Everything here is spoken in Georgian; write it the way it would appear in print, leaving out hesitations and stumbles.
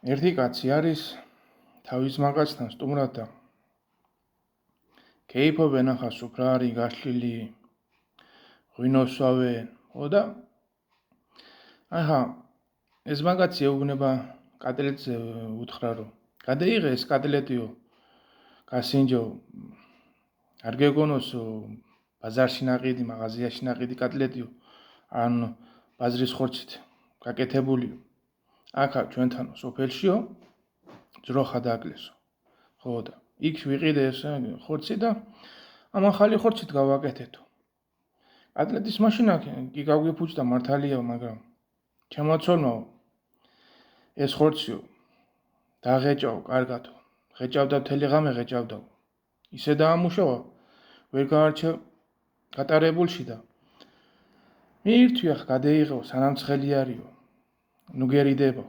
ერთი კაცი არის თავის მაღაცთან სტუმრად და კეიფობენ ახლა სუფრარი გაშლილი ღვინოსვავენ და ახლა ეს მაგაცი ეუბნება კატლეტზე უთხრა რომ გადაიღე ეს კატლეტიო გასინჯო არ გეგონოსო ბაზარში ნაყიდი მაღაზიაში ნაყიდი კატლეტიო ან ბაზრის ხორცით გაკეთებული აქა ჩვენთან სოფელშიო ძროხა დააკლესო ხო და იქ ვიყიდე ეს ხორცი და ამ ახალი ხორცით გავაკეთეთო კატლეტის მაშინა კი გავგიფუჭდა მართალია მაგრამ ჩემაცოლმაო ეს ხორციო დაღეჭავ კარგათო ღეჭავდა მთელი ღამე ღეჭავდა ისე დაამუშავა ვერ გაარჩევ გატარებულში და მირთვი ახ გადეიღო სანამ ცხელი არისო ნუ გერიდებო